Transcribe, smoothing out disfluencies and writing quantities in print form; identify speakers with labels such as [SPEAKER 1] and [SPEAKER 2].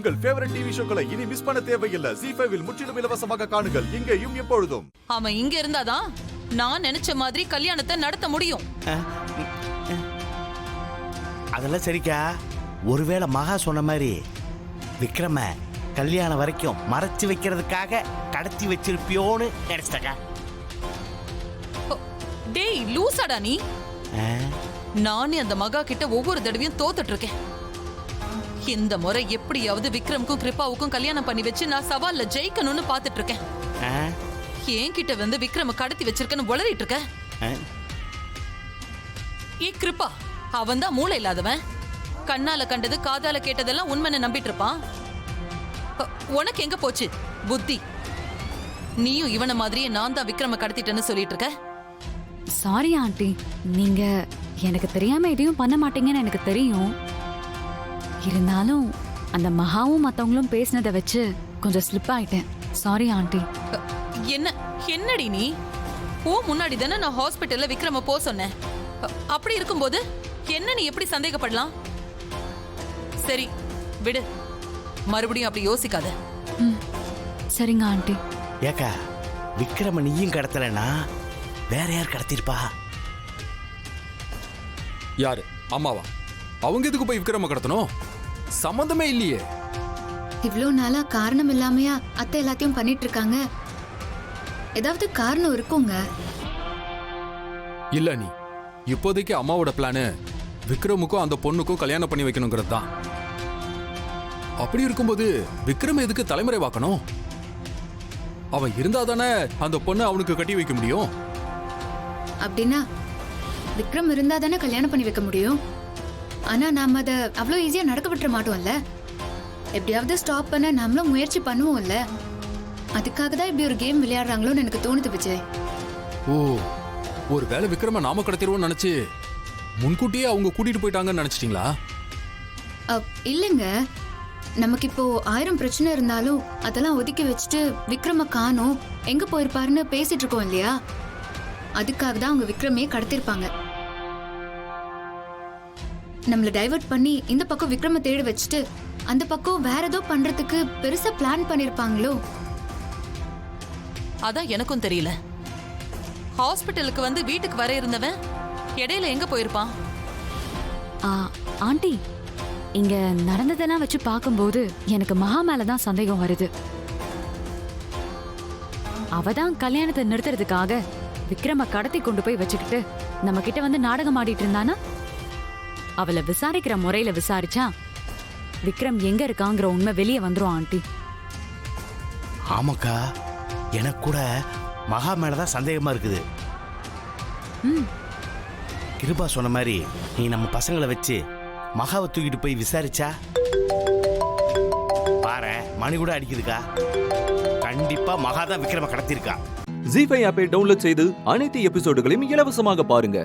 [SPEAKER 1] உங்கள் favourite TV ஷோக்களை இனி miss பண்ண தேவையில்லை. ZEE5 இல் முற்றிலும் இலவசமாக காணுங்கள். இங்கேயும் எப்பொழுதும்.
[SPEAKER 2] அவன் இங்க இருந்தாதான் நான் நினைச்ச மாதிரி கல்யாணத்தை நடத்த முடியும்.
[SPEAKER 3] அதெல்லாம் சரிக்கா. ஒருவேளை மகா சொன்ன மாதிரி விக்ரம கல்யாணம் வரைக்கும் மறைச்சு வைக்கிறதுக்காக கடத்தி வச்சிருப்பியோன்னு நினைச்சிட்டக்கா.
[SPEAKER 2] டேய் லூசாடா நீ. நானே அந்த மகா கிட்ட ஒவ்வொரு தடவையும் தோத்துட்டு இருக்கேன். இந்த முறை எப்படியாவது விக்ரமுக்கும் கிருப்பாவுக்கும் கல்யாணம் பண்ணி வச்சு நான் சவால்ல ஜெயிக்கணும்னு பாத்துட்டு இருக்கேன். ஏன் கிட்ட வந்து விக்ரம கடத்தி வச்சிருக்கன்னு உளறிட்டு இருக்க. ஏ கிருப்பா, அவன் தான் மூளை இல்லாதவன். கண்ணால கண்டது காதால கேட்டதெல்லாம் உண்மைன்னு நம்பிட்டு இருப்பான். உனக்கு எங்க போச்சு புத்தி? நீயும் இவன மாதிரியே நான் தான் விக்ரம கடத்திட்டேன்னு சொல்லிட்டு இருக்க.
[SPEAKER 4] சாரி ஆண்டி, நீங்க எனக்கு தெரியாம எதையும் பண்ண மாட்டீங்கன்னு எனக்கு தெரியும். இருந்தாலும் அந்த மகாவும் மத்தவங்களும் பேசினதை வச்சு கொஞ்சம் ஸ்லிப் ஆயிட்டேன். Sorry aunty.
[SPEAKER 2] என்னடி நீ? முன்னாடி தானே நான் ஹாஸ்பிட்டல்ல விக்ரம போ சொன்னேன். அப்படி இருக்கும்போது என்ன நீ எப்படி சந்தேகப்படலாம்? சரி விடு, மறுபடியும் அப்படி யோசிக்காத.
[SPEAKER 4] சரிங்க ஆண்டி.
[SPEAKER 3] ஏக்கா, விக்ரம நீயும் கடத்தலனா வேற யார் கடத்திருப்பா?
[SPEAKER 5] யாரு? அம்மாவா? அவங்க எதுக்கு போய் விக்ரம கடத்தணும்? சம்பந்தமே இல்லையே.
[SPEAKER 6] இவ்ளோ நாளா காரணம் இல்லாமையா அத்தை எல்லாத்தையும் பண்ணிட்டு இருக்காங்க? ஏதாவது காரணம் இருக்குங்க.
[SPEAKER 5] இல்ல நீ இப்போதைக்கு அம்மாவோட பிளானு விக்ரமுக்கும் அந்த பொண்ணுக்கும் கல்யாணம் பண்ணி வைக்கணுங்கிறது தான். அப்படி இருக்கும்போது விக்ரம் எதுக்கு தலைமறைவாக்கணும்? அவன் இருந்தா தானே அந்த பொண்ணை அவனுக்கு கட்டி வைக்க முடியும்.
[SPEAKER 6] அப்படின்னா விக்ரம் இருந்தா தானே கல்யாணம் பண்ணி வைக்க முடியும். ஆனா நாம அதை அவ்வளோ ஈஸியா நடக்க விட்டுற மாட்டோம்ல. எப்படியாவது ஸ்டாப் பண்ண நாமளும் முயற்சி பண்ணுவோம்ல. அதுக்காக தான் இப்படி ஒரு கேம் விளையாடுறாங்களோன்னு எனக்கு தோணுது விஜய்.
[SPEAKER 5] ஓ, ஒரு வேளை விக்ரம நாம கடத்திடுவோம்னு நினைச்சு முன்கூட்டியே அவங்க கூட்டிட்டு போயிட்டாங்கன்னு நினைச்சிட்டீங்களா?
[SPEAKER 6] இல்லைங்க, நமக்கு இப்போ 1000 பிரச்சனை இருந்தாலும் அதெல்லாம் ஒதுக்கி வச்சுட்டு விக்ரம காணோம், எங்க போயிருப்பாருன்னு பேசிட்டு இருக்கோம் இல்லையா? அதுக்காக தான் அவங்க விக்ரமே கடத்திருப்பாங்க. நம்மள டைவர்ட் பண்ணி இந்த பக்கம் விக்ரம தேடி வச்சுட்டு அந்த பக்கம் வேற ஏதோ பண்றதுக்கு பெருசா பிளான் பண்ணிருப்பாங்களோ?
[SPEAKER 2] அதான் எனக்கும் தெரியல. ஹாஸ்பிட்டலுக்கு வந்து வீட்டுக்கு வர இருந்தவன் இடையில எங்க போயிருப்பான்?
[SPEAKER 4] ஆண்டி, இங்க நடந்ததெல்லாம் வச்சு பார்க்கும்போது எனக்கு மகா மேலதான் சந்தேகம் வருது. அவதான் கல்யாணத்தை நிறுத்துறதுக்காக விக்ரம கடத்தி கொண்டு போய் வச்சுக்கிட்டு நம்ம கிட்ட வந்து நாடகம் ஆடிட்டு இருந்தானா? அவளை விசாரிக்கிற முறையில விசாரிச்சா விக்ரம் எங்க இருக்காங்கிற உண்மை வெளியே வந்துரும் ஆண்டி.
[SPEAKER 3] ஆமாக்கா, எனக்கு கூட மகா மேலதான் சந்தேகமா இருக்குது. கிருபா சொன்ன மாதிரி நீ நம்ம பசங்களை வச்சு மகாவை தூக்கிட்டு போய் விசாரிச்சா பாரு, மணி கூட அடிக்குதுக்கா. கண்டிப்பா மகா தான் விக்ரம கடத்திருக்கா.
[SPEAKER 7] ZEE5 ஆப்பை டவுன்லோட் செய்து அனைத்து எபிசோடுகளையும் இலவசமாக பாருங்க.